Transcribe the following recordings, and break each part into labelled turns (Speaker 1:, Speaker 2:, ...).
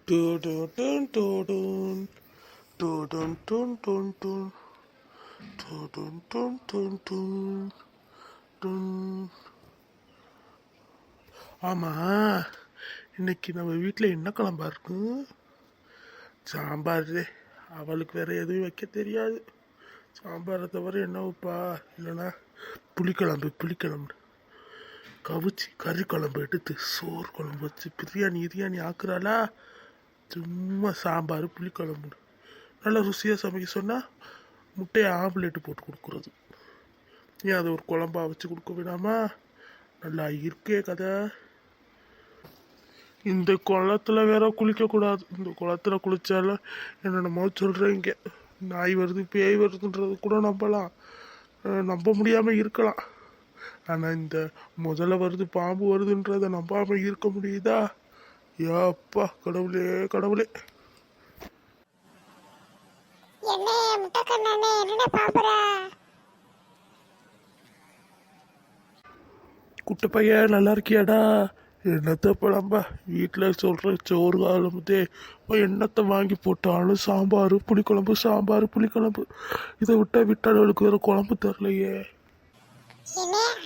Speaker 1: Dun, dun, dun, dun, dun. Dun, dun, dun, dun, dun. Dun, dun, dun, dun, dun. Dun. ஆமா, இன்னைக்கு நம்ம வீட்டில் என்ன குழம்பா இருக்கும்? சாம்பார். அவளுக்கு வேற எதுவும் வைக்க தெரியாது. சாம்பாரை தவிர என்ன வைப்பா? இல்லைன்னா புளிக்குழம்பு கவிச்சி கறி குழம்பு எடுத்து சோறு குழம்பு வச்சு பிரியாணி ஆக்குறாளா? சும்மா சாம்பார் புளிக்குழம்பு நல்லா ருசியாக சமைக்க சொன்னால் முட்டையை ஆம்லேட்டு போட்டு கொடுக்குறது. ஏன் அதை ஒரு குழம்பா வச்சு கொடுக்க விடாமா? நல்லா இருக்கே கதை. இந்த குளத்துல வேற குளிக்கக்கூடாது. இந்த குளத்துல குளிச்சாலும் என்னென்னமோ சொல்கிறீங்க. நாய் வருது பேய் வருதுன்றது கூட நம்ப முடியாமல் இருக்கலாம். ஆனால் இந்த முதல்ல வருது பாம்பு வருதுன்றதை நம்பாமல் இருக்க முடியுதா? ஏப்பா கடவுளே கடவுளே. குட்டை பையன் நல்லா இருக்கியாடா? என்னத்தை புலம்பா, வீட்டில் சொல்கிற சோறு குழம்புதே என்னத்தை வாங்கி போட்டாலும் சாம்பார் புளிக்குழம்பு. இதை விட்டாளுக்கு வேறு குழம்பு தரலையே.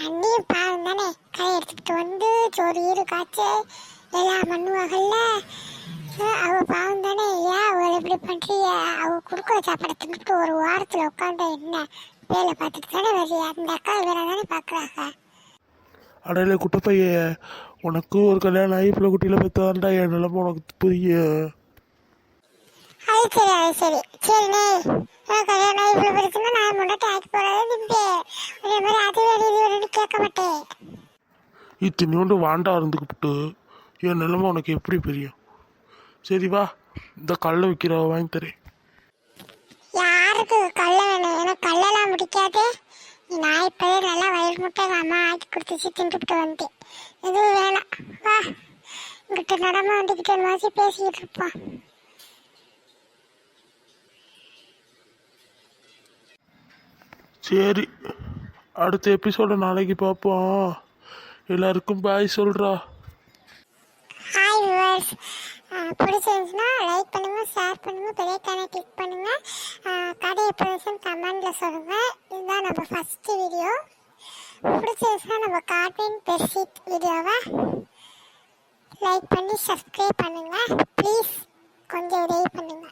Speaker 2: அண்ணியும் பாவம் தானே, கை எடுத்துக்கிட்டு வந்து சோறு ஈடு காய்ச்சி எல்லாம் பண்ணுவாங்கல்ல. அவ பாவம் தானே. ஏன் அவளை இப்படி பண்றீங்க? அவ கொடுக்குற சாப்பாடை தின்னுட்டு ஒரு வாரத்தில் உட்காந்து என்ன வேலை பார்த்துட்டு தானே வரியா? அந்த அக்கா வேற தானே பார்க்குறாங்க.
Speaker 1: அடையில குட்டை பையன், உனக்கு ஒரு கல்யாணம் ஆகி பிள்ளை குட்டியில் பெற்றாண்டா என் நிலம உனக்கு புரியும்.
Speaker 2: அது சரி சரிண்ணே. கல்யாணம் ஆகி இவ்வளோ பிரச்சனை நான் முன்னாடி ஆக்கி போகிறது நிம்பேன். அதே மாதிரி அது வேறு இது வேணும்னு கேட்க மாட்டேன்.
Speaker 1: இத்தனையோண்டு வாண்டா இருந்துக்கிட்டு என் நிலம உனக்கு எப்படி புரியும்? சரி வா, இந்த கல்லை விற்கிறவ வாங்கி தரேன்.
Speaker 2: யாருக்கு கல்லை வேணும்? எனக்கு கல்லெல்லாம் பிடிக்காது. நான் இப்போதே நல்லா வயிறு முட்டை அம்மா ஆக்கி கொடுத்துச்சு தின்றுட்டு வந்துட்டேன். எதுவும் வேணாம். வா, இங்கிட்ட நடமா வந்துக்கிட்டு மாசி பேசிக்கிட்டு இருப்பான்.
Speaker 1: சரி, அடுத்த எபிசோட நாளைக்கு பார்ப்போம். எல்லாருக்கும் பாய் சொல்கிறா.
Speaker 2: ஹாய் வியூவர்ஸ், பிடிச்சிருந்துச்சுன்னா லைக் பண்ணுங்க, ஷேர் பண்ணுங்க, பெல்லைக்கானை கிளிக் பண்ணுங்க. கதை எப்படி கமெண்ட்ல சொல்லுங்க. இதுதான் நம்ம ஃபர்ஸ்ட் வீடியோ. பிடிச்சிருந்துச்சுன்னா நம்ம கார்ட்டூன் பெர்ஷீட் வீடியோவை லைக் பண்ணி சப்ஸ்கிரைப் பண்ணுங்க. ப்ளீஸ் கொஞ்சம் உதவி பண்ணுங்க.